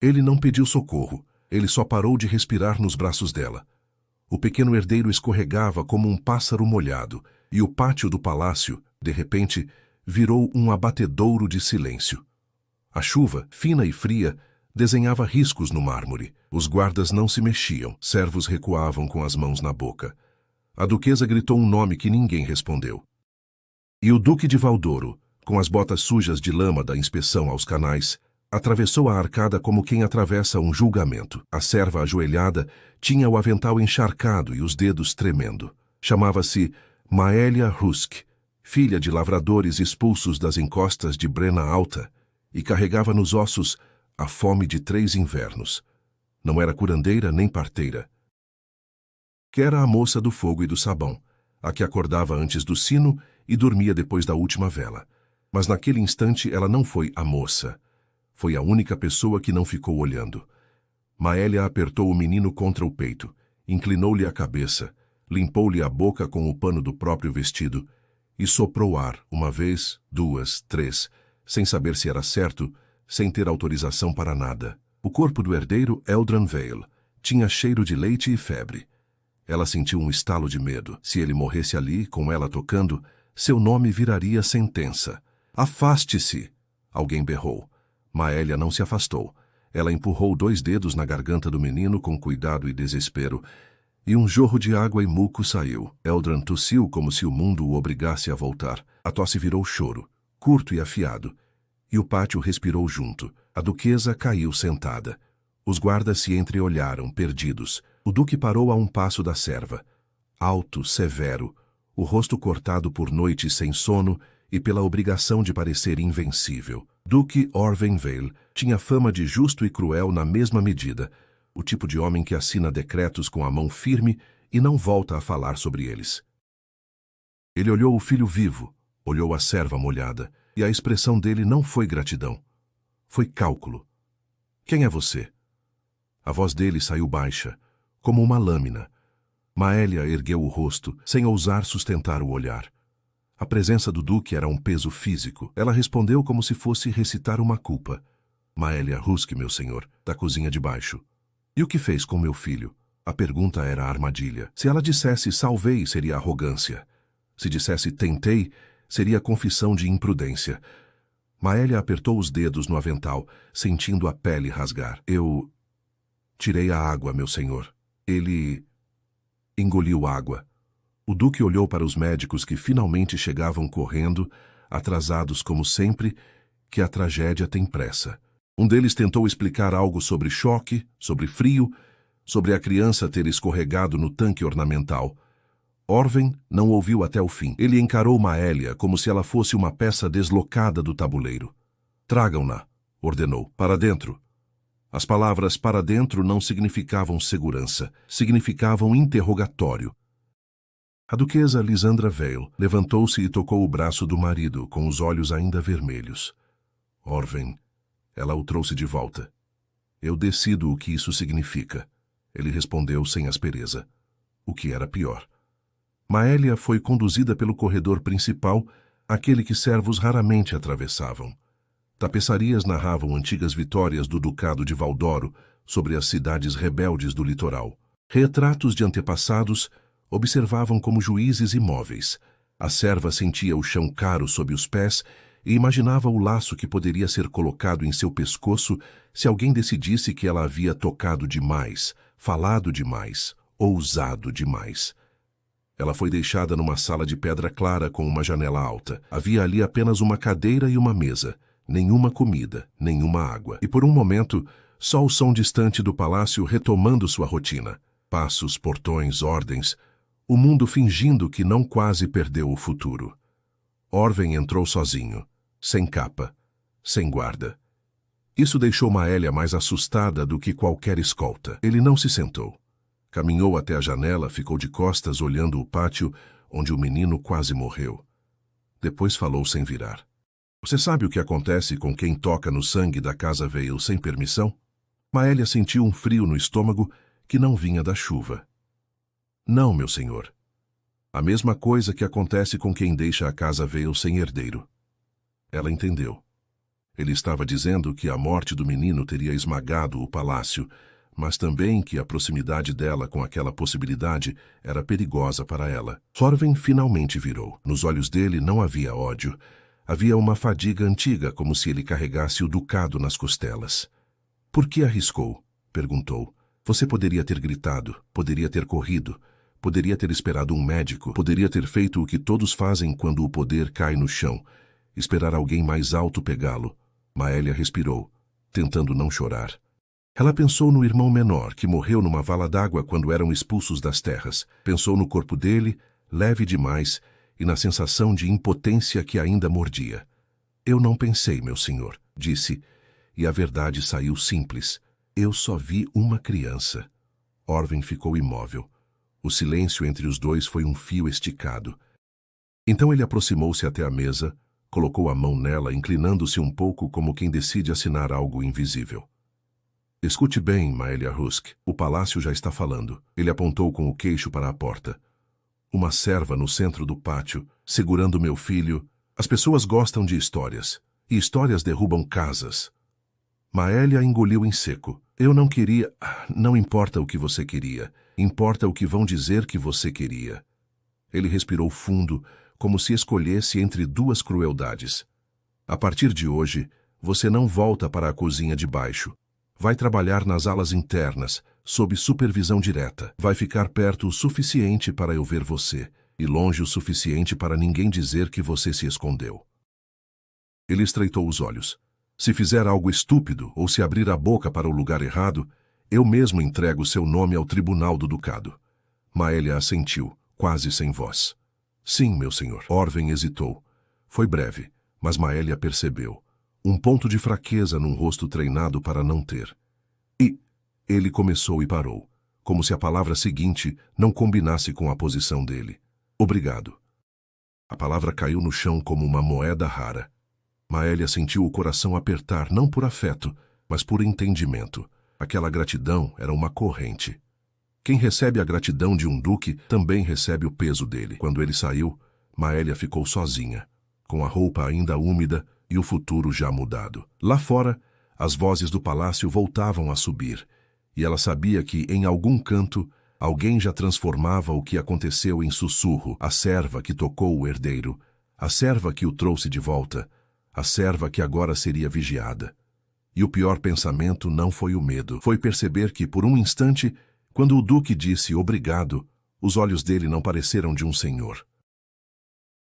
Ele não pediu socorro, ele só parou de respirar nos braços dela. O pequeno herdeiro escorregava como um pássaro molhado, e o pátio do palácio, de repente, virou um abatedouro de silêncio. A chuva, fina e fria, desenhava riscos no mármore. Os guardas não se mexiam, servos recuavam com as mãos na boca. A duquesa gritou um nome que ninguém respondeu. E o duque de Valdoro, com as botas sujas de lama da inspeção aos canais, atravessou a arcada como quem atravessa um julgamento. A serva ajoelhada tinha o avental encharcado e os dedos tremendo. Chamava-se Maélia Husk, filha de lavradores expulsos das encostas de Brena Alta, e carregava nos ossos a fome de 3 invernos. Não era curandeira nem parteira. Que era a moça do fogo e do sabão, a que acordava antes do sino e dormia depois da última vela. Mas naquele instante ela não foi a moça. Foi a única pessoa que não ficou olhando. Maélia apertou o menino contra o peito, inclinou-lhe a cabeça, limpou-lhe a boca com o pano do próprio vestido e soprou ar, 1 vez, 2, 3, sem saber se era certo, sem ter autorização para nada. O corpo do herdeiro, Eldran Vale, tinha cheiro de leite e febre. Ela sentiu um estalo de medo. Se ele morresse ali, com ela tocando, seu nome viraria sentença. Afaste-se! Alguém berrou. Maélia não se afastou. Ela empurrou 2 dedos na garganta do menino com cuidado e desespero, e um jorro de água e muco saiu. Eldran tossiu como se o mundo o obrigasse a voltar. A tosse virou choro, curto e afiado, e o pátio respirou junto. A duquesa caiu sentada. Os guardas se entreolharam, perdidos. O duque parou a um passo da serva. Alto, severo, o rosto cortado por noites sem sono e pela obrigação de parecer invencível. Duque Orven Vale tinha fama de justo e cruel na mesma medida, o tipo de homem que assina decretos com a mão firme e não volta a falar sobre eles. Ele olhou o filho vivo, olhou a serva molhada, e a expressão dele não foi gratidão. Foi cálculo. Quem é você? A voz dele saiu baixa, como uma lâmina. Maélia ergueu o rosto, sem ousar sustentar o olhar. A presença do duque era um peso físico. Ela respondeu como se fosse recitar uma culpa. Maélia Husk, meu senhor, da cozinha de baixo. E o que fez com meu filho? A pergunta era a armadilha. Se ela dissesse salvei, seria arrogância. Se dissesse tentei, seria confissão de imprudência. Maélia apertou os dedos no avental, sentindo a pele rasgar. Eu tirei a água, meu senhor. Ele engoliu água. O duque olhou para os médicos que finalmente chegavam correndo, atrasados como sempre, que a tragédia tem pressa. Um deles tentou explicar algo sobre choque, sobre frio, sobre a criança ter escorregado no tanque ornamental. Orven não ouviu até o fim. Ele encarou Maélia como se ela fosse uma peça deslocada do tabuleiro. Tragam-na, ordenou, para dentro. As palavras para dentro não significavam segurança, significavam interrogatório. A duquesa Lysandra Vale levantou-se e tocou o braço do marido, com os olhos ainda vermelhos. Orven, ela o trouxe de volta. Eu decido o que isso significa. Ele respondeu sem aspereza. O que era pior. Maélia foi conduzida pelo corredor principal, aquele que servos raramente atravessavam. Tapeçarias narravam antigas vitórias do Ducado de Valdoro sobre as cidades rebeldes do litoral. Retratos de antepassados observavam como juízes imóveis. A serva sentia o chão caro sob os pés e imaginava o laço que poderia ser colocado em seu pescoço se alguém decidisse que ela havia tocado demais, falado demais, ousado demais. Ela foi deixada numa sala de pedra clara com uma janela alta. Havia ali apenas uma cadeira e uma mesa, nenhuma comida, nenhuma água. E por um momento, só o som distante do palácio retomando sua rotina. Passos, portões, ordens, o mundo fingindo que não quase perdeu o futuro. Orven entrou sozinho, sem capa, sem guarda. Isso deixou Maélia mais assustada do que qualquer escolta. Ele não se sentou. Caminhou até a janela, ficou de costas olhando o pátio, onde o menino quase morreu. Depois falou sem virar. Você sabe o que acontece com quem toca no sangue da casa Vale sem permissão? Maélia sentiu um frio no estômago que não vinha da chuva. Não, meu senhor. A mesma coisa que acontece com quem deixa a casa Vale sem herdeiro. Ela entendeu. Ele estava dizendo que a morte do menino teria esmagado o palácio, mas também que a proximidade dela com aquela possibilidade era perigosa para ela. Thorven finalmente virou. Nos olhos dele não havia ódio. Havia uma fadiga antiga, como se ele carregasse o ducado nas costelas. Por que arriscou? Perguntou. Você poderia ter gritado, poderia ter corrido, poderia ter esperado um médico, poderia ter feito o que todos fazem quando o poder cai no chão, esperar alguém mais alto pegá-lo. Maélia respirou, tentando não chorar. Ela pensou no irmão menor, que morreu numa vala d'água quando eram expulsos das terras. Pensou no corpo dele, leve demais, e na sensação de impotência que ainda mordia. Eu não pensei, meu senhor, disse, e a verdade saiu simples. Eu só vi uma criança. Orwen ficou imóvel. O silêncio entre os dois foi um fio esticado. Então ele aproximou-se até a mesa, colocou a mão nela, inclinando-se um pouco como quem decide assinar algo invisível. Escute bem, Maélia Rusk. O palácio já está falando. Ele apontou com o queixo para a porta. Uma serva no centro do pátio, segurando meu filho. As pessoas gostam de histórias. E histórias derrubam casas. Maélia engoliu em seco. Eu não queria... Não importa o que você queria. Importa o que vão dizer que você queria. Ele respirou fundo, como se escolhesse entre duas crueldades. A partir de hoje, você não volta para a cozinha de baixo. Vai trabalhar nas alas internas, sob supervisão direta. Vai ficar perto o suficiente para eu ver você, e longe o suficiente para ninguém dizer que você se escondeu. Ele estreitou os olhos. Se fizer algo estúpido ou se abrir a boca para o lugar errado, eu mesmo entrego seu nome ao tribunal do ducado. Maélia assentiu, quase sem voz. Sim, meu senhor. Orwen hesitou. Foi breve, mas Maélia percebeu. Um ponto de fraqueza num rosto treinado para não ter. E ele começou e parou, como se a palavra seguinte não combinasse com a posição dele. Obrigado. A palavra caiu no chão como uma moeda rara. Maélia sentiu o coração apertar, não por afeto, mas por entendimento. Aquela gratidão era uma corrente. Quem recebe a gratidão de um duque também recebe o peso dele. Quando ele saiu, Maélia ficou sozinha, com a roupa ainda úmida e o futuro já mudado. Lá fora, as vozes do palácio voltavam a subir, e ela sabia que, em algum canto, alguém já transformava o que aconteceu em sussurro. A serva que tocou o herdeiro, a serva que o trouxe de volta, a serva que agora seria vigiada. E o pior pensamento não foi o medo, foi perceber que, por um instante, quando o duque disse obrigado, os olhos dele não pareceram de um senhor.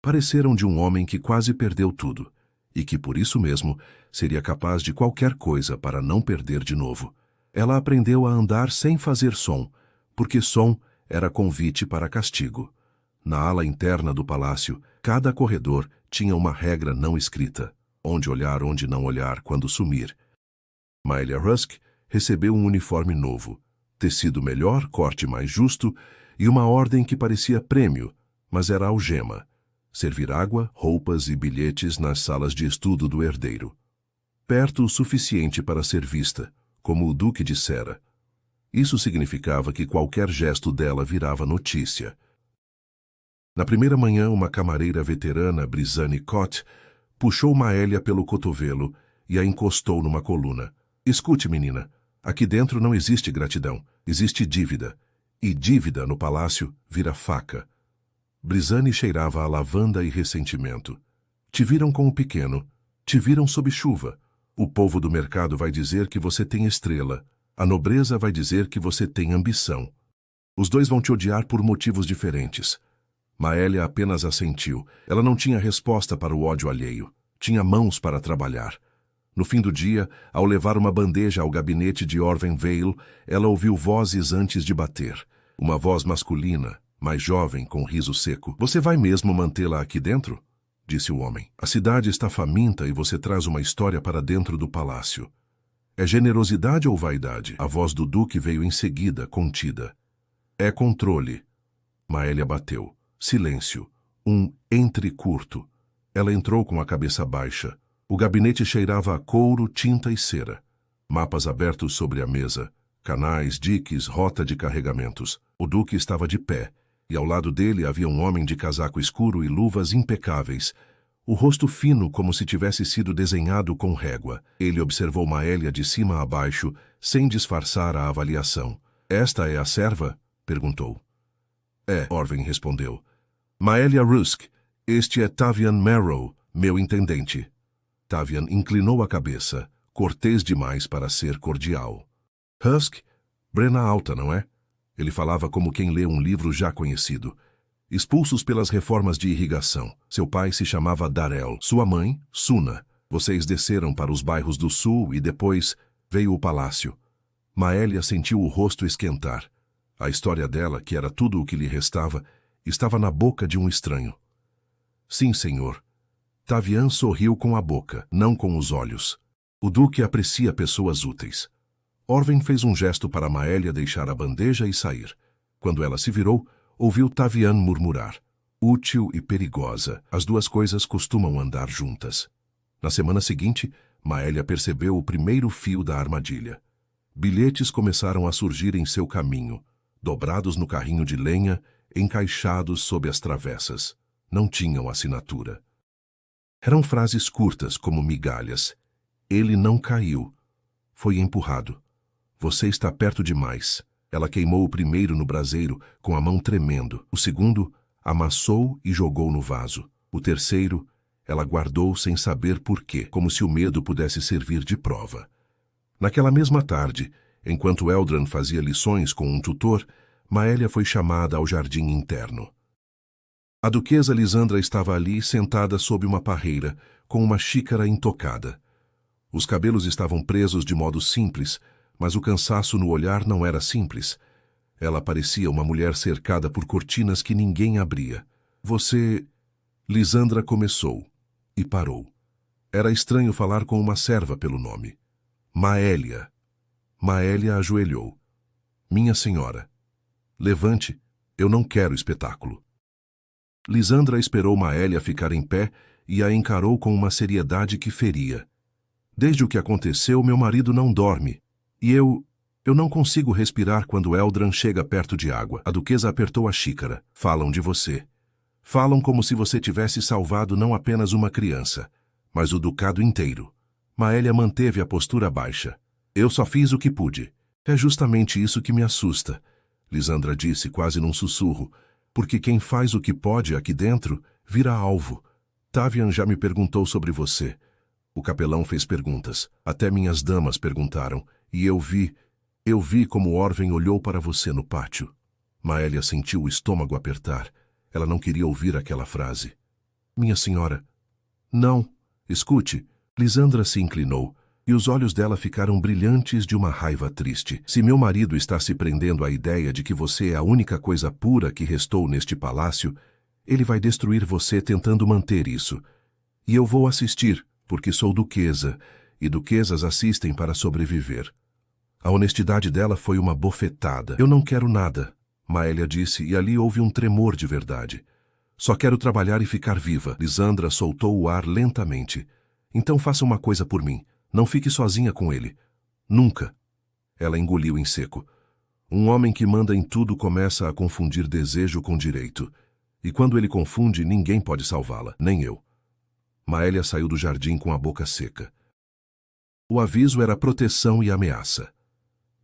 Pareceram de um homem que quase perdeu tudo, e que, por isso mesmo, seria capaz de qualquer coisa para não perder de novo. Ela aprendeu a andar sem fazer som, porque som era convite para castigo. Na ala interna do palácio, cada corredor tinha uma regra não escrita, onde olhar, onde não olhar, quando sumir. Maélia Rusk recebeu um uniforme novo, tecido melhor, corte mais justo, e uma ordem que parecia prêmio, mas era algema. Servir água, roupas e bilhetes nas salas de estudo do herdeiro. Perto o suficiente para ser vista, como o duque dissera. Isso significava que qualquer gesto dela virava notícia. Na primeira manhã, uma camareira veterana, Brisane Cott, puxou Maélia pelo cotovelo e a encostou numa coluna. Escute, menina, aqui dentro não existe gratidão, existe dívida. E dívida no palácio vira faca. Brisane cheirava a lavanda e ressentimento. Te viram com o pequeno, te viram sob chuva. O povo do mercado vai dizer que você tem estrela. A nobreza vai dizer que você tem ambição. Os dois vão te odiar por motivos diferentes. Maélia apenas assentiu. Ela não tinha resposta para o ódio alheio. Tinha mãos para trabalhar. No fim do dia, ao levar uma bandeja ao gabinete de Orwen Vale, ela ouviu vozes antes de bater. Uma voz masculina, mais jovem, com riso seco. Você vai mesmo mantê-la aqui dentro? Disse o homem. A cidade está faminta e você traz uma história para dentro do palácio. É generosidade ou vaidade? A voz do duque veio em seguida, contida. É controle. Maélia bateu. Silêncio. Um entre curto. Ela entrou com a cabeça baixa. O gabinete cheirava a couro, tinta e cera. Mapas abertos sobre a mesa. Canais, diques, rota de carregamentos. O duque estava de pé, e ao lado dele havia um homem de casaco escuro e luvas impecáveis. o rosto fino como se tivesse sido desenhado com régua. Ele observou Maélia de cima a baixo, sem disfarçar a avaliação. Esta é a serva? Perguntou. É, Orvin respondeu. Maélia Rusk, este é Tavian Marrow, meu intendente. Tavian inclinou a cabeça, cortês demais para ser cordial. Husk? Brena alta, não é? Ele falava como quem lê um livro já conhecido. Expulsos pelas reformas de irrigação. Seu pai se chamava Darel, sua mãe, Suna. Vocês desceram para os bairros do sul e depois veio o palácio. Maélia sentiu o rosto esquentar. A história dela, que era tudo o que lhe restava, estava na boca de um estranho. Sim, senhor. Tavian sorriu com a boca, não com os olhos. O duque aprecia pessoas úteis. Orvin fez um gesto para Maélia deixar a bandeja e sair. Quando ela se virou, ouviu Tavian murmurar. Útil e perigosa, as duas coisas costumam andar juntas. Na semana seguinte, Maélia percebeu o primeiro fio da armadilha. Bilhetes começaram a surgir em seu caminho, dobrados no carrinho de lenha, encaixados sob as travessas. Não tinham assinatura. Eram frases curtas, como migalhas. Ele não caiu. Foi empurrado. Você está perto demais. Ela queimou o primeiro no braseiro, com a mão tremendo. O segundo, amassou e jogou no vaso. O terceiro, ela guardou sem saber por quê, como se o medo pudesse servir de prova. Naquela mesma tarde, enquanto Eldran fazia lições com um tutor, Maélia foi chamada ao jardim interno. A duquesa Lisandra estava ali, sentada sob uma parreira, com uma xícara intocada. Os cabelos estavam presos de modo simples, mas o cansaço no olhar não era simples. Ela parecia uma mulher cercada por cortinas que ninguém abria. Você... Lisandra começou e parou. Era estranho falar com uma serva pelo nome. Maélia. Maélia ajoelhou. Minha senhora. Levante, eu não quero espetáculo. Lisandra esperou Maélia ficar em pé e a encarou com uma seriedade que feria. Desde o que aconteceu, meu marido não dorme. E eu não consigo respirar quando Eldran chega perto de água. A duquesa apertou a xícara. Falam de você. Falam como se você tivesse salvado não apenas uma criança, mas o ducado inteiro. Maélia manteve a postura baixa. Eu só fiz o que pude. É justamente isso que me assusta, Lisandra disse quase num sussurro, porque quem faz o que pode aqui dentro vira alvo. Tavian já me perguntou sobre você. O capelão fez perguntas. Até minhas damas perguntaram. E eu vi como Orvin olhou para você no pátio. Maélia sentiu o estômago apertar. Ela não queria ouvir aquela frase. Minha senhora. Não. Escute. Lisandra se inclinou, e os olhos dela ficaram brilhantes de uma raiva triste. Se meu marido está se prendendo à ideia de que você é a única coisa pura que restou neste palácio, ele vai destruir você tentando manter isso. E eu vou assistir, porque sou duquesa, e duquesas assistem para sobreviver. A honestidade dela foi uma bofetada. Eu não quero nada, Maélia disse, e ali houve um tremor de verdade. Só quero trabalhar e ficar viva. Lisandra soltou o ar lentamente. Então faça uma coisa por mim. Não fique sozinha com ele. Nunca. Ela engoliu em seco. Um homem que manda em tudo começa a confundir desejo com direito. E quando ele confunde, ninguém pode salvá-la, nem eu. Maélia saiu do jardim com a boca seca. O aviso era proteção e ameaça.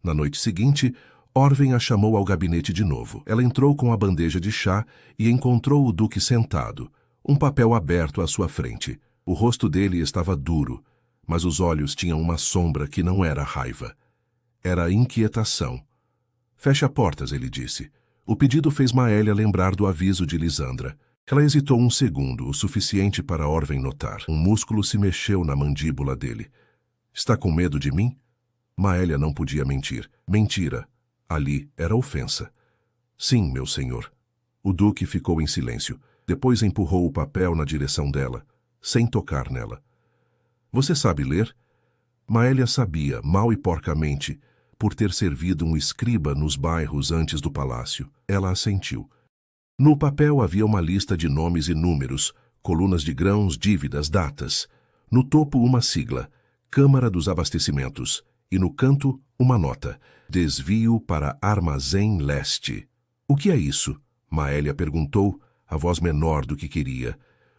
Na noite seguinte, Orvin a chamou ao gabinete de novo. Ela entrou com a bandeja de chá e encontrou o duque sentado, um papel aberto à sua frente. O rosto dele estava duro, mas os olhos tinham uma sombra que não era raiva. Era inquietação. Feche portas, ele disse. O pedido fez Maélia lembrar do aviso de Lisandra. Ela hesitou um segundo, o suficiente para Orvin notar. Um músculo se mexeu na mandíbula dele. Está com medo de mim? Maélia não podia mentir. Mentira. Ali era ofensa. Sim, meu senhor. O duque ficou em silêncio. Depois empurrou o papel na direção dela, sem tocar nela. Você sabe ler? Maélia sabia, mal e porcamente, por ter servido um escriba nos bairros antes do palácio. Ela assentiu. No papel havia uma lista de nomes e números, colunas de grãos, dívidas, datas. No topo uma sigla, Câmara dos Abastecimentos, e no canto uma nota, Desvio para Armazém Leste. O que é isso? Maélia perguntou, a voz menor do que queria.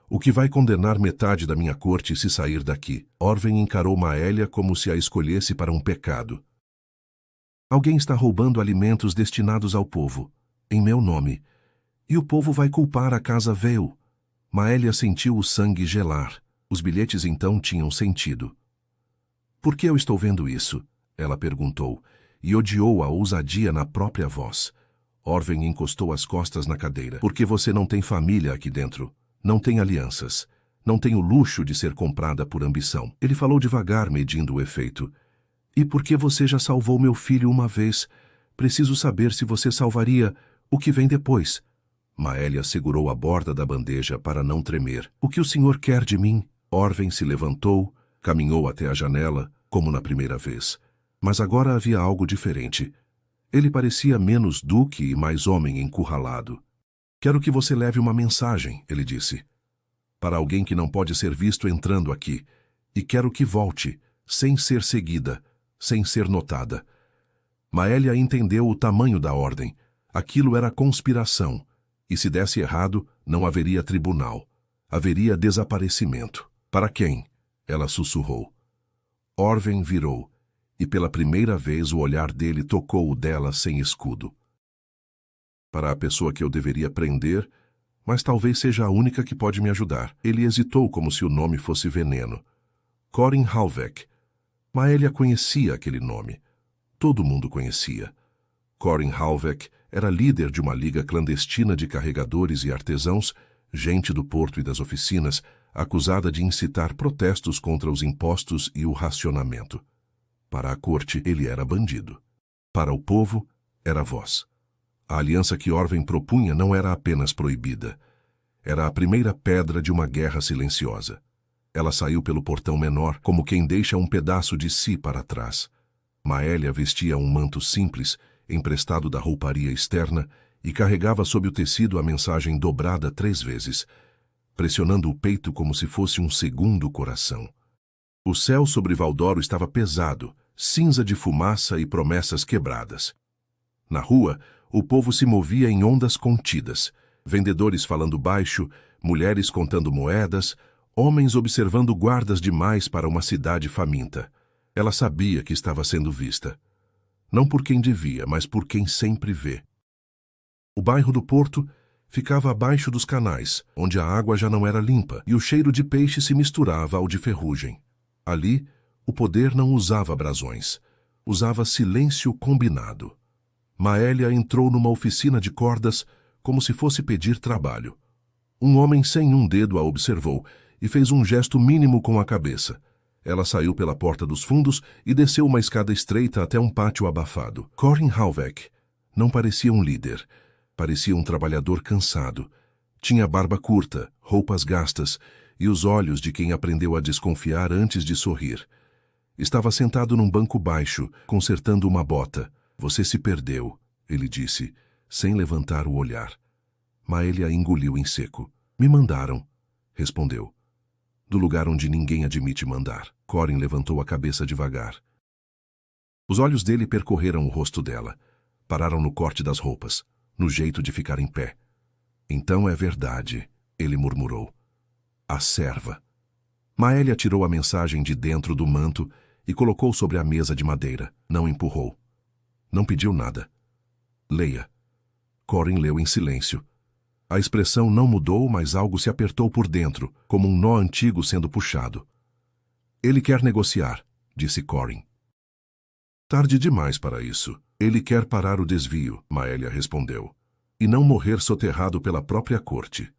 o que vai condenar metade da minha corte se sair daqui. Orven encarou Maélia como se a escolhesse para um pecado. Alguém está roubando alimentos destinados ao povo, em meu nome, e o povo vai culpar a casa Vale. Maélia sentiu o sangue gelar. Os bilhetes então tinham sentido. Por que eu estou vendo isso? Ela perguntou, e odiou a ousadia na própria voz. Orven encostou as costas na cadeira. Porque você não tem família aqui dentro. Não tem alianças. Não tem o luxo de ser comprada por ambição. Ele falou devagar, medindo o efeito. E porque você já salvou meu filho uma vez, preciso saber se você salvaria o que vem depois. Maélia segurou a borda da bandeja para não tremer. O que o senhor quer de mim? Orven se levantou, caminhou até a janela, como na primeira vez. Mas agora havia algo diferente. Ele parecia menos duque e mais homem encurralado. Quero que você leve uma mensagem, ele disse. Para alguém que não pode ser visto entrando aqui. E quero que volte, sem ser seguida, sem ser notada. Maélia entendeu o tamanho da ordem. Aquilo era conspiração. E se desse errado, não haveria tribunal. Haveria desaparecimento. Para quem? Ela sussurrou. Orven virou, e pela primeira vez o olhar dele tocou o dela sem escudo. Para a pessoa que eu deveria prender, mas talvez seja a única que pode me ajudar. Ele hesitou como se o nome fosse veneno. Corin Halvek. Maélia conhecia aquele nome. Todo mundo conhecia. Corin Halvek era líder de uma liga clandestina de carregadores e artesãos, gente do porto e das oficinas, acusada de incitar protestos contra os impostos e o racionamento. Para a corte, ele era bandido. Para o povo, era voz. A aliança que Orven propunha não era apenas proibida. Era a primeira pedra de uma guerra silenciosa. Ela saiu pelo portão menor, como quem deixa um pedaço de si para trás. Maélia vestia um manto simples, emprestado da rouparia externa, e carregava sob o tecido a mensagem dobrada 3 vezes, pressionando o peito como se fosse um segundo coração. O céu sobre Valdoro estava pesado, cinza de fumaça e promessas quebradas. Na rua, o povo se movia em ondas contidas, vendedores falando baixo, mulheres contando moedas, homens observando guardas demais para uma cidade faminta. Ela sabia que estava sendo vista. Não por quem devia, mas por quem sempre vê. O bairro do Porto ficava abaixo dos canais, onde a água já não era limpa e o cheiro de peixe se misturava ao de ferrugem. Ali, o poder não usava brasões, usava silêncio combinado. Maélia entrou numa oficina de cordas como se fosse pedir trabalho. Um homem sem um dedo a observou e fez um gesto mínimo com a cabeça. Ela saiu pela porta dos fundos e desceu uma escada estreita até um pátio abafado. Corin Halvek não parecia um líder. Parecia um trabalhador cansado. Tinha barba curta, roupas gastas e os olhos de quem aprendeu a desconfiar antes de sorrir. Estava sentado num banco baixo, consertando uma bota. Você se perdeu, ele disse, sem levantar o olhar. Maélia engoliu em seco. Me mandaram, respondeu. Do lugar onde ninguém admite mandar. Corin levantou a cabeça devagar. Os olhos dele percorreram o rosto dela. Pararam no corte das roupas, no jeito de ficar em pé. Então é verdade, ele murmurou. A serva. Maélia tirou a mensagem de dentro do manto e colocou sobre a mesa de madeira. Não empurrou. Não pediu nada. Leia. Corin leu em silêncio. A expressão não mudou, mas algo se apertou por dentro, como um nó antigo sendo puxado. Ele quer negociar, disse Corin. Tarde demais para isso. Ele quer parar o desvio, Maélia respondeu, e não morrer soterrado pela própria corte.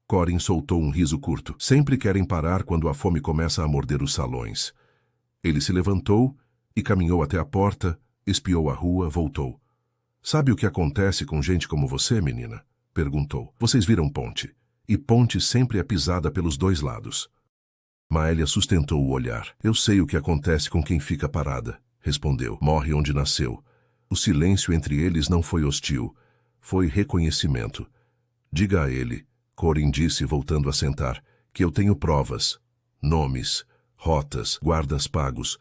Corin soltou um riso curto. Sempre querem parar quando a fome começa a morder os salões. Ele se levantou e caminhou até a porta, espiou a rua, voltou. Sabe o que acontece com gente como você, menina? Perguntou. Vocês viram ponte. E ponte sempre é pisada pelos dois lados. Maélia sustentou o olhar. Eu sei o que acontece com quem fica parada, respondeu. Morre onde nasceu. O silêncio entre eles não foi hostil. Foi reconhecimento. Diga a ele, Corin disse voltando a sentar, que eu tenho provas, nomes, rotas, guardas pagos,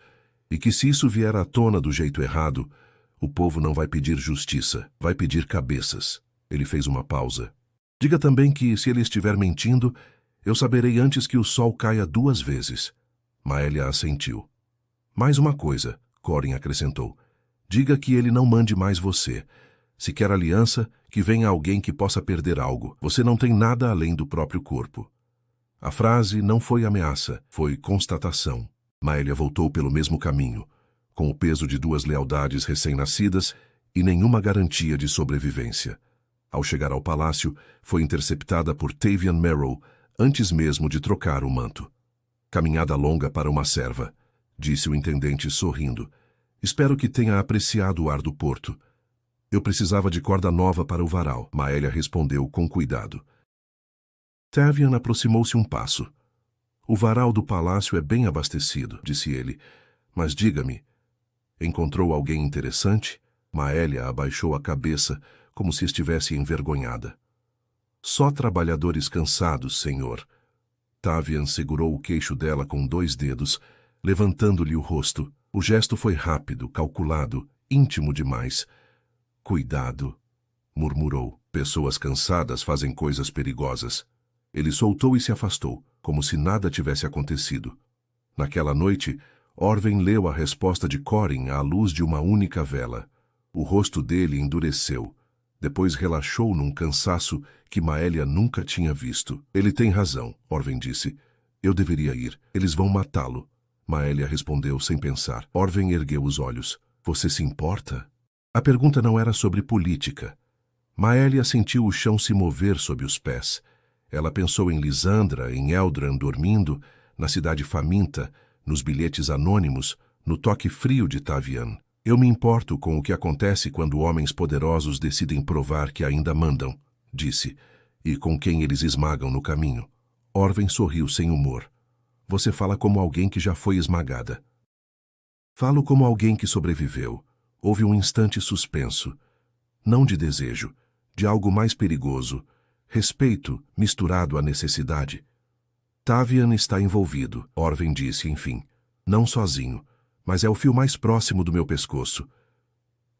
e que se isso vier à tona do jeito errado, o povo não vai pedir justiça, vai pedir cabeças. Ele fez uma pausa. Diga também que, se ele estiver mentindo, Eu saberei antes que o sol caia 2 vezes. Maelia assentiu. Mais uma coisa, Corin acrescentou. Diga que ele não mande mais você. Se quer aliança, que venha alguém que possa perder algo. Você não tem nada além do próprio corpo. A frase não foi ameaça, foi constatação. Maelia voltou pelo mesmo caminho, com o peso de 2 lealdades recém-nascidas e nenhuma garantia de sobrevivência. Ao chegar ao palácio, foi interceptada por Tavian Merrow antes mesmo de trocar o manto. Caminhada longa para uma serva, disse o intendente sorrindo. Espero que tenha apreciado o ar do porto. Eu precisava de corda nova para o varal. Maelia respondeu com cuidado. Tavian aproximou-se um passo. O varal do palácio é bem abastecido, disse ele. Mas diga-me, encontrou alguém interessante? Maelia abaixou a cabeça, como se estivesse envergonhada. Só trabalhadores cansados, senhor. Tavian segurou o queixo dela com 2 dedos, levantando-lhe o rosto. O gesto foi rápido, calculado, íntimo demais. Cuidado, murmurou. Pessoas cansadas fazem coisas perigosas. Ele soltou e se afastou, como se nada tivesse acontecido. Naquela noite, Orwen leu a resposta de Corin à luz de uma única vela. O rosto dele endureceu. Depois relaxou num cansaço que Maelia nunca tinha visto. Ele tem razão, Orwen disse. Eu deveria ir. Eles vão matá-lo. Maelia respondeu sem pensar. Orwen ergueu os olhos. Você se importa? A pergunta não era sobre política. Maelia sentiu o chão se mover sob os pés. Ela pensou em Lysandra, em Eldran dormindo, na cidade faminta, nos bilhetes anônimos, no toque frio de Tavian. Eu me importo com o que acontece quando homens poderosos decidem provar que ainda mandam, disse, e com quem eles esmagam no caminho. Orwen sorriu sem humor. Você fala como alguém que já foi esmagada. Falo como alguém que sobreviveu. Houve um instante suspenso. Não de desejo, de algo mais perigoso. Respeito misturado à necessidade. Tavian está envolvido, Orwen disse, enfim. Não sozinho, mas é o fio mais próximo do meu pescoço.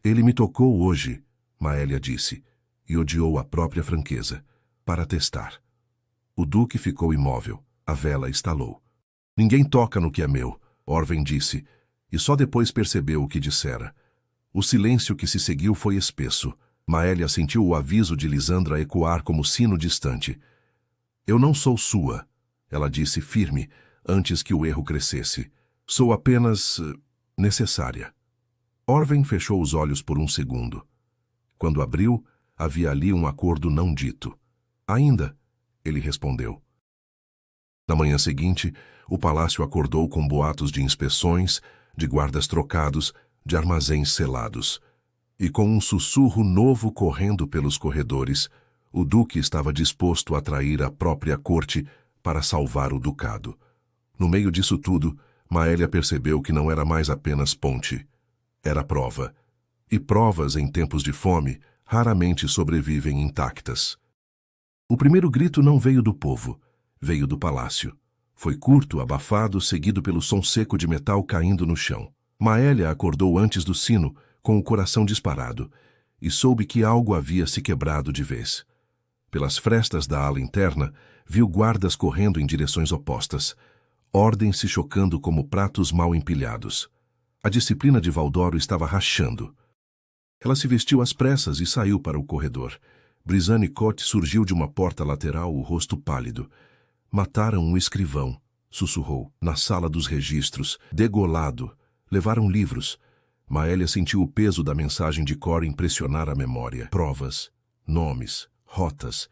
Ele me tocou hoje, Maelia disse, e odiou a própria franqueza, para testar. O duque ficou imóvel. A vela estalou. Ninguém toca no que é meu, Orwen disse, e só depois percebeu o que dissera. O silêncio que se seguiu foi espesso. Maelia sentiu o aviso de Lysandra ecoar como sino distante. Eu não sou sua, ela disse firme, antes que o erro crescesse. Sou apenas necessária. Orwen fechou os olhos por um segundo. Quando abriu, havia ali um acordo não dito. Ainda, ele respondeu. Na manhã seguinte, o palácio acordou com boatos de inspeções, de guardas trocados, de armazéns selados. E com um sussurro novo correndo pelos corredores, o duque estava disposto a trair a própria corte para salvar o ducado. No meio disso tudo, Maelia percebeu que não era mais apenas ponte. Era prova. E provas em tempos de fome raramente sobrevivem intactas. O primeiro grito não veio do povo, veio do palácio. Foi curto, abafado, seguido pelo som seco de metal caindo no chão. Maelia acordou antes do sino, com o coração disparado, e soube que algo havia se quebrado de vez. Pelas frestas da ala interna, viu guardas correndo em direções opostas, ordens se chocando como pratos mal empilhados. A disciplina de Valdoro estava rachando. Ela se vestiu às pressas e saiu para o corredor. Brisane Cotte surgiu de uma porta lateral, o rosto pálido. Mataram um escrivão, sussurrou, na sala dos registros, degolado. Levaram livros. Maelia sentiu o peso da mensagem de Corin impressionar a memória. Provas, nomes, rotas.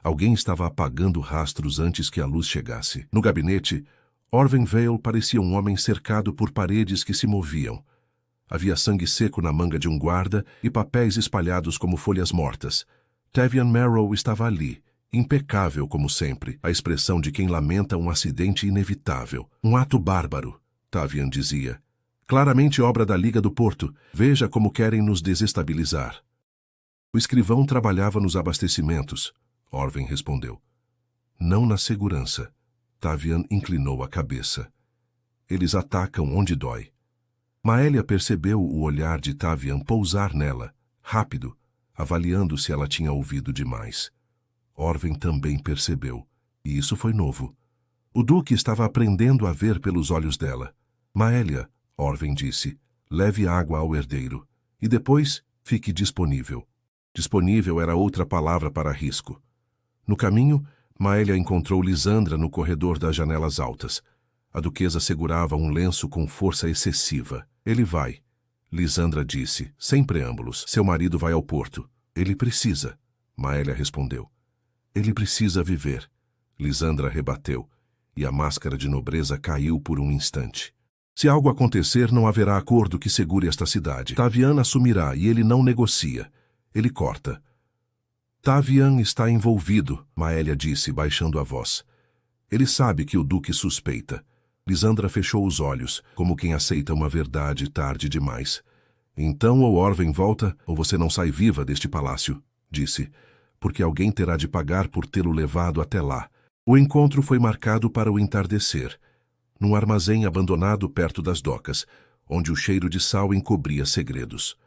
Alguém estava apagando rastros antes que a luz chegasse. No gabinete, Orwen Vale parecia um homem cercado por paredes que se moviam. Havia sangue seco na manga de um guarda e papéis espalhados como folhas mortas. Tavian Merrow estava ali, impecável como sempre, a expressão de quem lamenta um acidente inevitável. Um ato bárbaro, Tavian dizia. Claramente obra da Liga do Porto. Veja como querem nos desestabilizar. O escrivão trabalhava nos abastecimentos, Orwen respondeu. Não na segurança. Tavian inclinou a cabeça. Eles atacam onde dói. Maelia percebeu o olhar de Tavian pousar nela, rápido, avaliando se ela tinha ouvido demais. Orwen também percebeu, E isso foi novo. O Duque estava aprendendo a ver pelos olhos dela. Maélia, Orven disse, leve água ao herdeiro. E depois, fique disponível. Disponível era outra palavra para risco. No caminho, Maélia encontrou Lisandra no corredor das janelas altas. A duquesa segurava um lenço com força excessiva. Ele vai, Lisandra disse, sem preâmbulos. Seu marido vai ao porto. Ele precisa, Maélia respondeu. Ele precisa viver, Lisandra rebateu, e a máscara de nobreza caiu por um instante. Se algo acontecer, não haverá acordo que segure esta cidade. Tavian assumirá e ele não negocia. Ele corta. Tavian está envolvido, Maélia disse, baixando a voz. Ele sabe que o Duque suspeita. Lisandra fechou os olhos, como quem aceita uma verdade tarde demais. Então ou Orven volta, ou você não sai viva deste palácio, disse, porque alguém terá de pagar por tê-lo levado até lá. O encontro foi marcado para o entardecer, num armazém abandonado perto das docas, onde o cheiro de sal encobria segredos.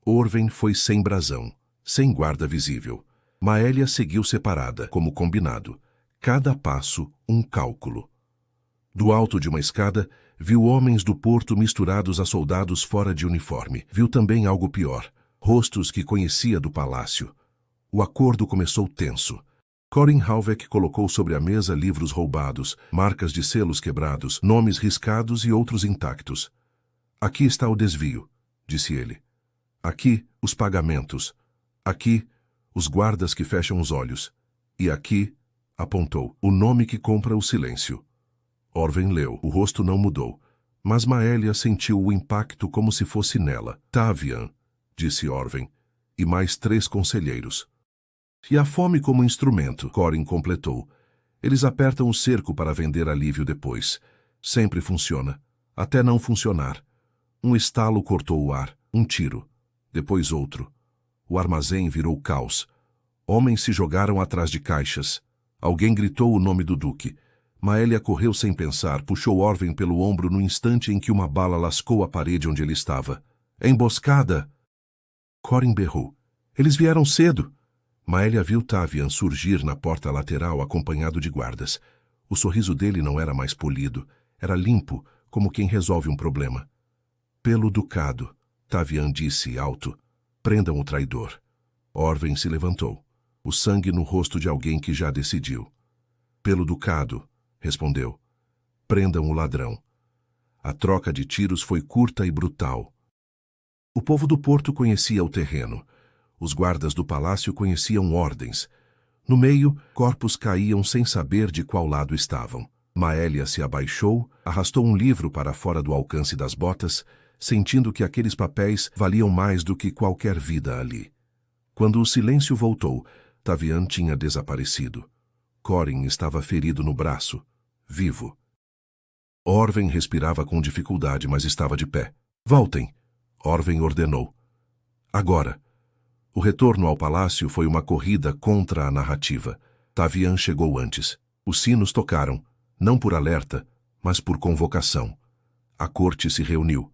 Orven foi sem brasão, sem guarda visível. Maélia seguiu separada, como combinado. Cada passo, um cálculo. Do alto de uma escada, viu homens do porto misturados a soldados fora de uniforme. Viu também algo pior, rostos que conhecia do palácio. O acordo começou tenso. Corin Halvek colocou sobre a mesa livros roubados, marcas de selos quebrados, nomes riscados e outros intactos. Aqui está o desvio, disse ele. Aqui, os pagamentos. Aqui, os guardas que fecham os olhos. E aqui, apontou, o nome que compra o silêncio. Orven leu. O rosto não mudou, mas Maélia sentiu o impacto como se fosse nela. Tavian, disse Orven, e mais 3 conselheiros. E a fome como instrumento, Corin completou. Eles apertam o cerco para vender alívio depois. Sempre funciona. Até não funcionar. Um estalo cortou o ar, um tiro. Depois outro. O armazém virou caos. Homens se jogaram atrás de caixas. Alguém gritou o nome do Duque. Maélia correu sem pensar, puxou Orven pelo ombro no instante em que uma bala lascou a parede onde ele estava. Emboscada! Corin berrou. Eles vieram cedo! Maélia viu Tavian surgir na porta lateral acompanhado de guardas. O sorriso dele não era mais polido. Era limpo, como quem resolve um problema. Pelo ducado, Tavian disse alto. Prendam o traidor. Orven se levantou. O sangue no rosto de alguém que já decidiu. Pelo ducado, respondeu. Prendam o ladrão. A troca de tiros foi curta e brutal. O povo do porto conhecia o terreno. Os guardas do palácio conheciam ordens. No meio, corpos caíam sem saber de qual lado estavam. Maélia se abaixou, arrastou um livro para fora do alcance das botas, sentindo que aqueles papéis valiam mais do que qualquer vida ali. Quando o silêncio voltou, Tavian tinha desaparecido. Corin estava ferido no braço, vivo. Orven respirava com dificuldade, mas estava de pé. Voltem, Orven ordenou. Agora. O retorno ao palácio foi uma corrida contra a narrativa. Tavian chegou antes. Os sinos tocaram, não por alerta, mas por convocação. A corte se reuniu.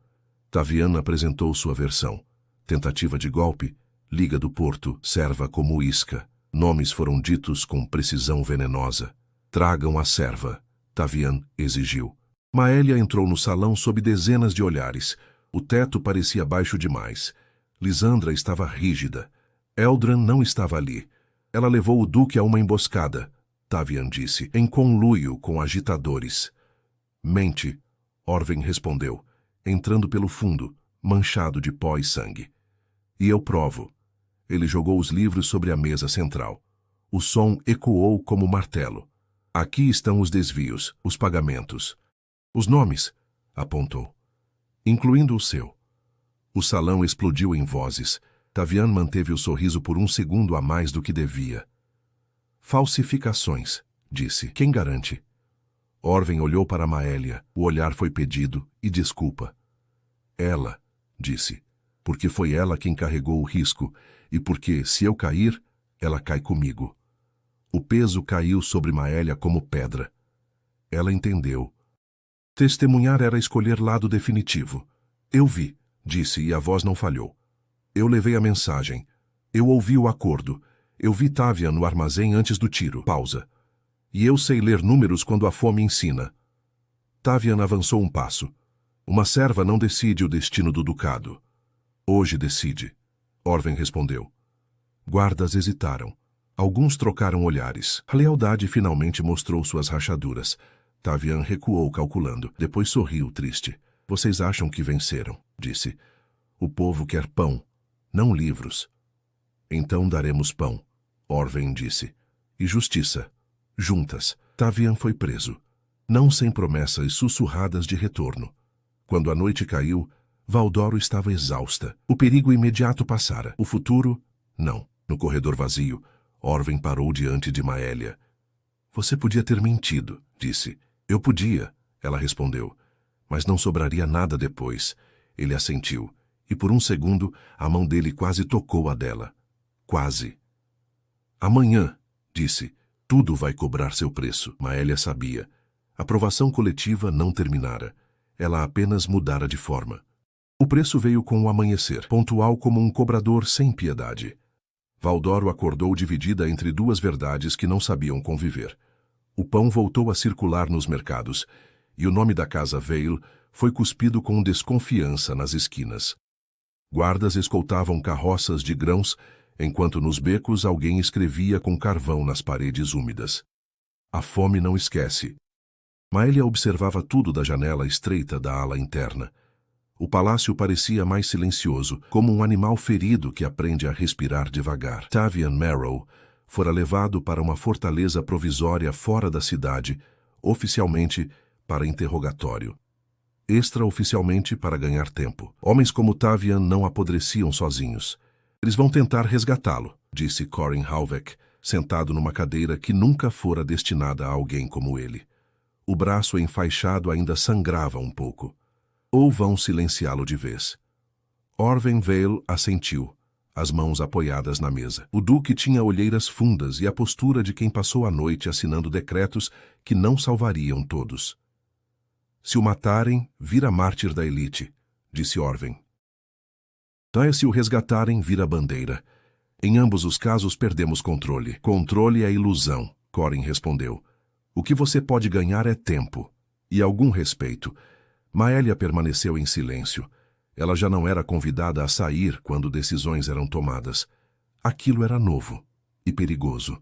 Tavian apresentou sua versão. Tentativa de golpe, Liga do Porto, serva como isca. Nomes foram ditos com precisão venenosa. Tragam a serva, Tavian exigiu. Maélia entrou no salão sob dezenas de olhares. O teto parecia baixo demais. Lisandra estava rígida. Eldran não estava ali. Ela levou o Duque a uma emboscada, Tavian disse, em conluio com agitadores. Mente, Orven respondeu, entrando pelo fundo, manchado de pó e sangue. E eu provo. Ele jogou os livros sobre a mesa central. O som ecoou como martelo. Aqui estão os desvios, os pagamentos. Os nomes, apontou, incluindo o seu. O salão explodiu em vozes. Tavian manteve o sorriso por um segundo a mais do que devia. Falsificações, disse. Quem garante? Orven olhou para Maélia. O olhar foi pedido e desculpa. Ela, disse, porque foi ela quem carregou o risco e porque, se eu cair, ela cai comigo. O peso caiu sobre Maélia como pedra. Ela entendeu. Testemunhar era escolher lado definitivo. Eu vi, disse, e a voz não falhou. Eu levei a mensagem. Eu ouvi o acordo. Eu vi Tavian no armazém antes do tiro. Pausa. E eu sei ler números quando a fome ensina. Tavian avançou um passo. Uma serva não decide o destino do ducado. Hoje decide. Orven respondeu. Guardas hesitaram. Alguns trocaram olhares. A lealdade finalmente mostrou suas rachaduras. Tavian recuou calculando. Depois sorriu triste. Vocês acham que venceram, disse. O povo quer pão, não livros. Então daremos pão, Orven disse. E justiça. Juntas. Tavian foi preso. Não sem promessas sussurradas de retorno. Quando a noite caiu, Valdoro estava exausta. O perigo imediato passara. O futuro, não. No corredor vazio, Orven parou diante de Maélia. Você podia ter mentido, disse. Eu podia, ela respondeu. Mas não sobraria nada depois. Ele assentiu, e por um segundo a mão dele quase tocou a dela. Quase. Amanhã, disse, tudo vai cobrar seu preço. Maélia sabia. A provação coletiva não terminara. Ela apenas mudara de forma. O preço veio com o amanhecer, pontual como um cobrador sem piedade. Valdoro acordou dividida entre duas verdades que não sabiam conviver. O pão voltou a circular nos mercados, e o nome da casa Vale foi cuspido com desconfiança nas esquinas. Guardas escoltavam carroças de grãos, enquanto nos becos alguém escrevia com carvão nas paredes úmidas. A fome não esquece. Maélia observava tudo da janela estreita da ala interna. O palácio parecia mais silencioso, como um animal ferido que aprende a respirar devagar. Tavian Marrow fora levado para uma fortaleza provisória fora da cidade, oficialmente para interrogatório. Extraoficialmente para ganhar tempo. Homens como Tavian não apodreciam sozinhos. Eles vão tentar resgatá-lo, disse Corin Halvek, sentado numa cadeira que nunca fora destinada a alguém como ele. O braço enfaixado ainda sangrava um pouco. Ou vão silenciá-lo de vez. Orven Vale assentiu, as mãos apoiadas na mesa. O duque tinha olheiras fundas e a postura de quem passou a noite assinando decretos que não salvariam todos. Se o matarem, vira mártir da elite, disse Orven. Se o resgatarem, vira bandeira. Em ambos os casos perdemos controle. Controle é ilusão, Corin respondeu. O que você pode ganhar é tempo e algum respeito. Maélia permaneceu em silêncio. Ela já não era convidada a sair quando decisões eram tomadas. Aquilo era novo e perigoso.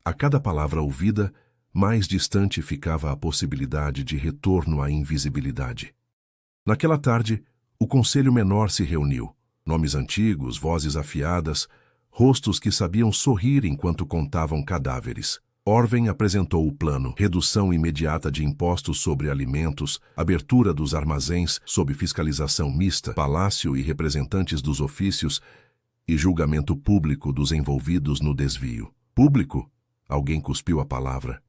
A cada palavra ouvida, mais distante ficava a possibilidade de retorno à invisibilidade. Naquela tarde, o Conselho Menor se reuniu. Nomes antigos, vozes afiadas, rostos que sabiam sorrir enquanto contavam cadáveres. Orven apresentou o plano: redução imediata de impostos sobre alimentos, abertura dos armazéns sob fiscalização mista, palácio e representantes dos ofícios e julgamento público dos envolvidos no desvio. Público? Alguém cuspiu a palavra.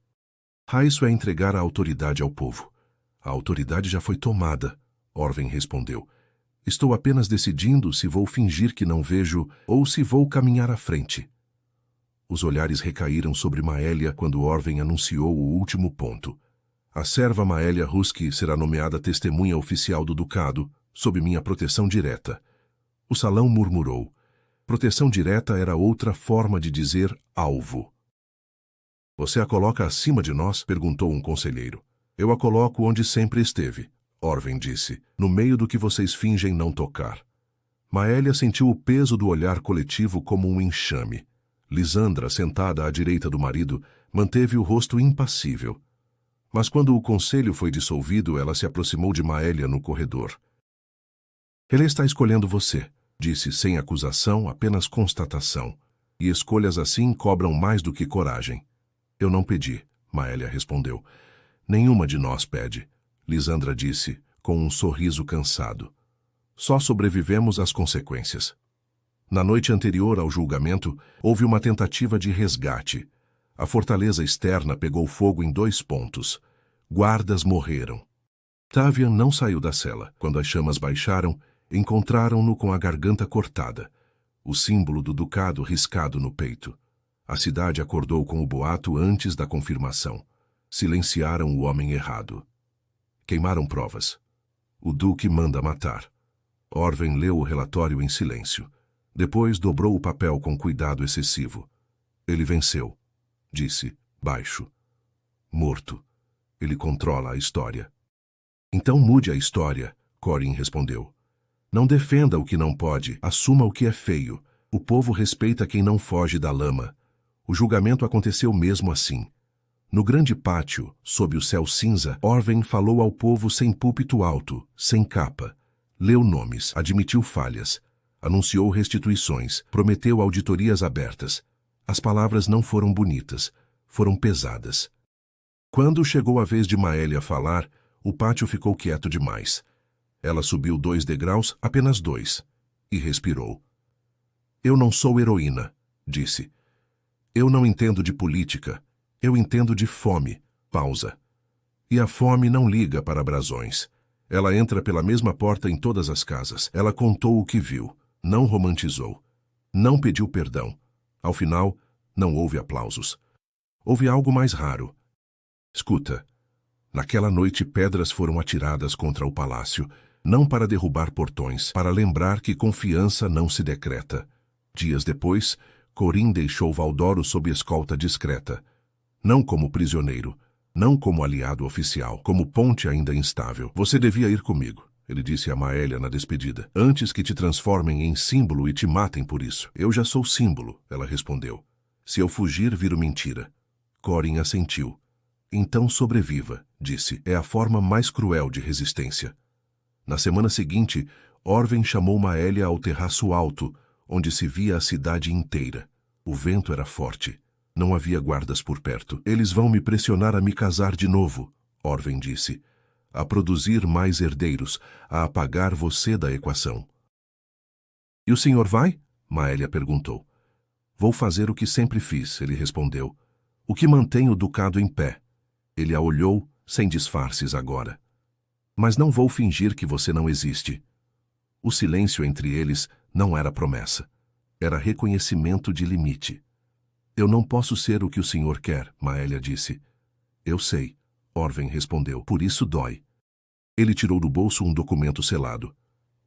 Isso é entregar a autoridade ao povo. A autoridade já foi tomada, Orven respondeu. Estou apenas decidindo se vou fingir que não vejo ou se vou caminhar à frente. Os olhares recaíram sobre Maélia quando Orven anunciou o último ponto. A serva Maélia Husky será nomeada testemunha oficial do ducado, sob minha proteção direta. O salão murmurou. Proteção direta era outra forma de dizer alvo. Você a coloca acima de nós? Perguntou um conselheiro. Eu a coloco onde sempre esteve, Orven disse, no meio do que vocês fingem não tocar. Maélia sentiu o peso do olhar coletivo como um enxame. Lisandra, sentada à direita do marido, manteve o rosto impassível. Mas quando o conselho foi dissolvido, ela se aproximou de Maélia no corredor. Ele está escolhendo você, disse sem acusação, apenas constatação. E escolhas assim cobram mais do que coragem. Eu não pedi, Maélia respondeu. Nenhuma de nós pede, Lisandra disse, com um sorriso cansado. Só sobrevivemos às consequências. Na noite anterior ao julgamento, houve uma tentativa de resgate. A fortaleza externa pegou fogo em 2 pontos. Guardas morreram. Tavian não saiu da cela. Quando as chamas baixaram, encontraram-no com a garganta cortada, o símbolo do ducado riscado no peito. A cidade acordou com o boato antes da confirmação. Silenciaram o homem errado. Queimaram provas. O duque manda matar. Orven leu o relatório em silêncio. Depois dobrou o papel com cuidado excessivo. Ele venceu, disse, baixo. Morto. Ele controla a história. Então mude a história, Corin respondeu. Não defenda o que não pode, assuma o que é feio. O povo respeita quem não foge da lama. O julgamento aconteceu mesmo assim. No grande pátio, sob o céu cinza, Orwen falou ao povo sem púlpito alto, sem capa. Leu nomes, admitiu falhas, anunciou restituições, prometeu auditorias abertas. As palavras não foram bonitas, foram pesadas. Quando chegou a vez de Maélia falar, o pátio ficou quieto demais. Ela subiu 2 degraus, apenas 2, e respirou. Eu não sou heroína, disse. Eu não entendo de política. Eu entendo de fome. Pausa. E a fome não liga para brasões. Ela entra pela mesma porta em todas as casas. Ela contou o que viu. Não romantizou. Não pediu perdão. Ao final, não houve aplausos. Houve algo mais raro. Escuta. Naquela noite pedras foram atiradas contra o palácio, não para derrubar portões, para lembrar que confiança não se decreta. Dias depois, Corin deixou Valdoro sob escolta discreta. Não como prisioneiro, não como aliado oficial, como ponte ainda instável. Você devia ir comigo, ele disse a Maélia na despedida, antes que te transformem em símbolo e te matem por isso. Eu já sou símbolo, ela respondeu. Se eu fugir, viro mentira. Corin assentiu. Então sobreviva, disse. É a forma mais cruel de resistência. Na semana seguinte, Orwen chamou Maélia ao terraço alto, onde se via a cidade inteira. O vento era forte. Não havia guardas por perto. Eles vão me pressionar a me casar de novo, Orwen disse. A produzir mais herdeiros, a apagar você da equação. E o senhor vai? Maélia perguntou. Vou fazer o que sempre fiz, ele respondeu. O que mantém o ducado em pé. Ele a olhou, sem disfarces agora. Mas não vou fingir que você não existe. O silêncio entre eles não era promessa. Era reconhecimento de limite. Eu não posso ser o que o senhor quer, Maélia disse. Eu sei, Orwen respondeu, por isso dói. Ele tirou do bolso um documento selado.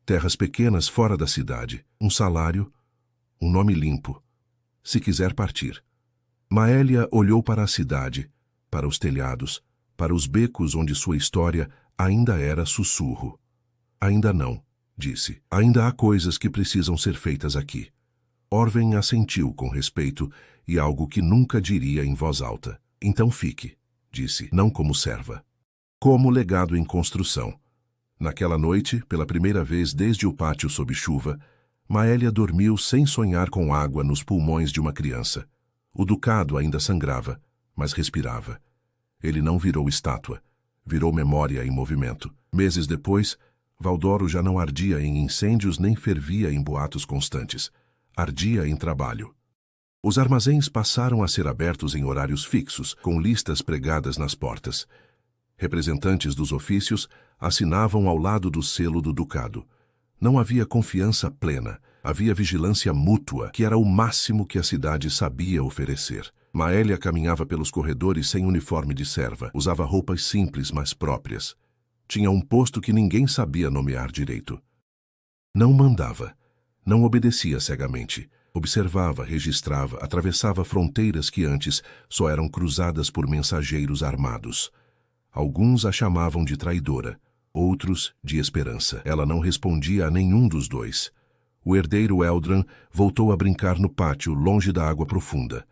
Terras pequenas fora da cidade, um salário, um nome limpo. Se quiser partir. Maélia olhou para a cidade, para os telhados, para os becos onde sua história ainda era sussurro. Ainda não, disse. Ainda há coisas que precisam ser feitas aqui. Orwen assentiu com respeito e algo que nunca diria em voz alta. Então fique, disse, não como serva. Como legado em construção. Naquela noite, pela primeira vez desde o pátio sob chuva, Maélia dormiu sem sonhar com água nos pulmões de uma criança. O ducado ainda sangrava, mas respirava. Ele não virou estátua, virou memória em movimento. Meses depois, Valdoro já não ardia em incêndios nem fervia em boatos constantes. Ardia em trabalho. Os armazéns passaram a ser abertos em horários fixos, com listas pregadas nas portas. Representantes dos ofícios assinavam ao lado do selo do ducado. Não havia confiança plena, havia vigilância mútua, que era o máximo que a cidade sabia oferecer. Maélia caminhava pelos corredores sem uniforme de serva, usava roupas simples, mas próprias. Tinha um posto que ninguém sabia nomear direito. Não mandava. Não obedecia cegamente. Observava, registrava, atravessava fronteiras que antes só eram cruzadas por mensageiros armados. Alguns a chamavam de traidora, outros de esperança. Ela não respondia a nenhum dos dois. O herdeiro Eldran voltou a brincar no pátio, longe da água profunda.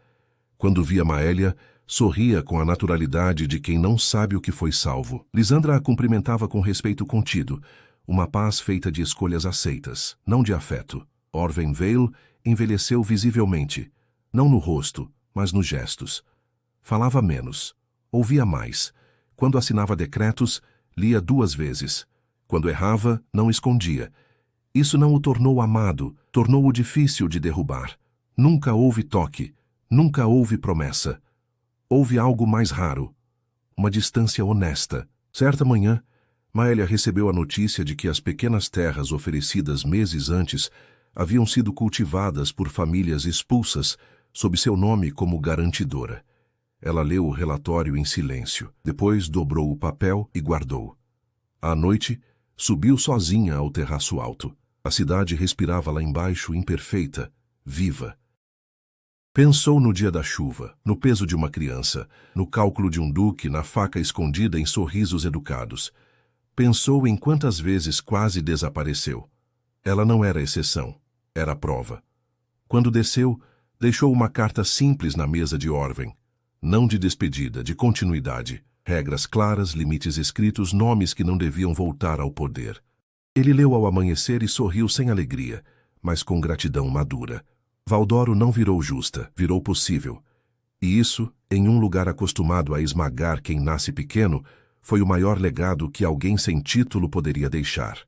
Quando via Maélia, sorria com a naturalidade de quem não sabe o que foi salvo. Lisandra a cumprimentava com respeito contido, uma paz feita de escolhas aceitas, não de afeto. Orwen Vale envelheceu visivelmente, não no rosto, mas nos gestos. Falava menos, ouvia mais. Quando assinava decretos, lia 2 vezes. Quando errava, não escondia. Isso não o tornou amado, tornou-o difícil de derrubar. Nunca houve toque, nunca houve promessa. Houve algo mais raro, uma distância honesta. Certa manhã, Maélia recebeu a notícia de que as pequenas terras oferecidas meses antes haviam sido cultivadas por famílias expulsas sob seu nome como garantidora. Ela leu o relatório em silêncio, depois dobrou o papel e guardou. À noite, subiu sozinha ao terraço alto. A cidade respirava lá embaixo imperfeita, viva. Pensou no dia da chuva, no peso de uma criança, no cálculo de um duque, na faca escondida em sorrisos educados. Pensou em quantas vezes quase desapareceu. Ela não era exceção, era a prova. Quando desceu, deixou uma carta simples na mesa de Orwen. Não de despedida, de continuidade. Regras claras, limites escritos, nomes que não deviam voltar ao poder. Ele leu ao amanhecer e sorriu sem alegria, mas com gratidão madura. Valdoro não virou justa, virou possível. E isso, em um lugar acostumado a esmagar quem nasce pequeno, foi o maior legado que alguém sem título poderia deixar.